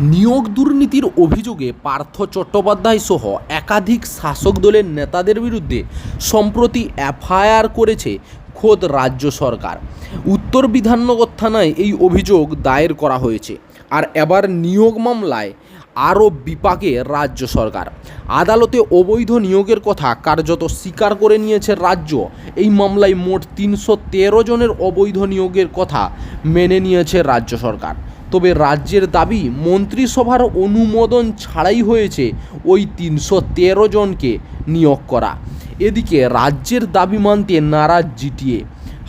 নিয়োগ দুর্নীতির অভিযোগে পার্থ চট্টোপাধ্যায় সহ একাধিক শাসক দলের নেতাদের বিরুদ্ধে সম্প্রতি এফআইআর করেছে খোদ রাজ্য সরকার। উত্তর বিধাননগর থানায় এই অভিযোগ দায়ের করা হয়েছে। আর এবার নিয়োগ মামলায় আরও বিপাকে রাজ্য সরকার। আদালতে অবৈধ নিয়োগের কথা কার্যত স্বীকার করে নিয়েছে রাজ্য। এই মামলায় মোট ৩১৩ জনের অবৈধ নিয়োগের কথা মেনে নিয়েছে রাজ্য সরকার। তবে রাজ্যের দাবি মন্ত্রিসভার অনুমোদন ছাড়াই হয়েছে ওই ৩১৩ জনকে নিয়োগ করা। এদিকে রাজ্যের দাবি মানতে নারাজ জিটিএ।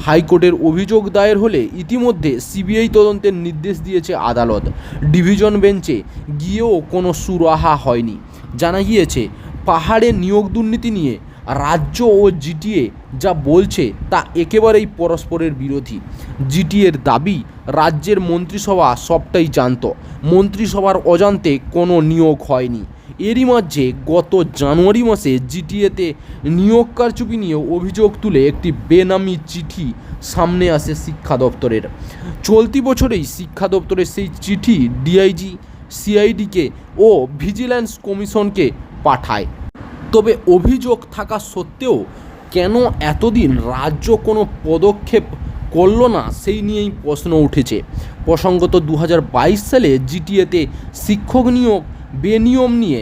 হাইকোর্টের অভিযোগ দায়ের হলে ইতিমধ্যে সিবিআই তদন্তের নির্দেশ দিয়েছে আদালত। ডিভিশন বেঞ্চে গিয়েও কোনো সুরাহা হয়নি। জানা গিয়েছে পাহাড়ে নিয়োগ দুর্নীতি নিয়ে রাজ্য ও জিটিএ যা বলছে তা একেবারেই পরস্পরের বিরোধী। জিটিএর দাবি রাজ্যের মন্ত্রিসভা সবটাই জানত, মন্ত্রিসভার অজান্তে কোনো নিয়োগ হয়নি। এরই মাঝে গত জানুয়ারি মাসে জিটিএতে নিয়োগ কারচুপি নিয়ে অভিযোগ তুলে একটি বেনামি চিঠি সামনে আসে শিক্ষা দপ্তরের। চলতি বছরেই শিক্ষা দপ্তরের সেই চিঠি ডিআইজি, সিআইডিকে ও ভিজিল্যান্স কমিশনকে পাঠায়। তবে অভিযোগ থাকা সত্ত্বেও কেন এতদিন রাজ্য কোনো পদক্ষেপ করল না সেই নিয়েই প্রশ্ন উঠেছে। প্রসঙ্গত ২০২২ সালে জিটিএতে শিক্ষক নিয়োগ বেনিয়ম নিয়ে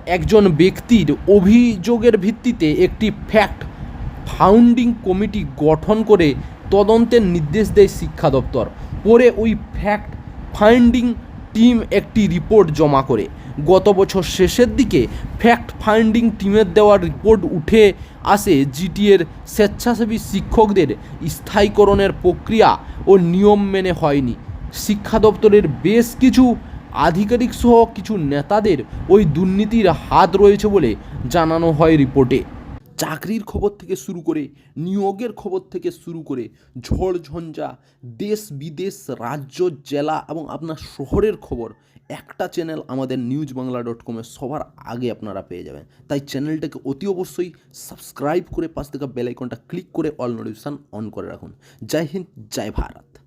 একজন ব্যক্তির অভিযোগের ভিত্তিতে একটি ফ্যাক্ট ফাউন্ডিং কমিটি গঠন করে তদন্তের নির্দেশ দেয় শিক্ষা দপ্তর। পরে ওই ফ্যাক্ট ফাইন্ডিং টিম একটি রিপোর্ট জমা করে। গত বছর শেষের দিকে ফ্যাক্ট ফাইন্ডিং টিমের দেওয়া রিপোর্ট উঠে আসে জিটিএর স্বেচ্ছাসেবী শিক্ষকদের স্থায়ীকরণের প্রক্রিয়া ও নিয়ম মেনে হয়নি। শিক্ষা দপ্তরের বেশ কিছু আধিকারিক সহ কিছু নেতাদের ওই দুর্নীতির হাত রয়েছে বলে জানানো হয় রিপোর্টে। চাকরির খবর থেকে শুরু করে নিয়োগের খবর থেকে শুরু করে ঝড় ঝঞ্ঝা, দেশ বিদেশ, রাজ্য, জেলা এবং আপনার শহরের খবর একটা চ্যানেল আমাদের newsbangla.com সবার আগে আপনারা পেয়ে যাবেন। তাই চ্যানেলটাকে অতি অবশ্যই সাবস্ক্রাইব করে পাশ থেকে বেল আইকনটা ক্লিক করে অল নোটিফিকেশন অন করে রাখুন। জয় হিন্দ, জয় ভারত।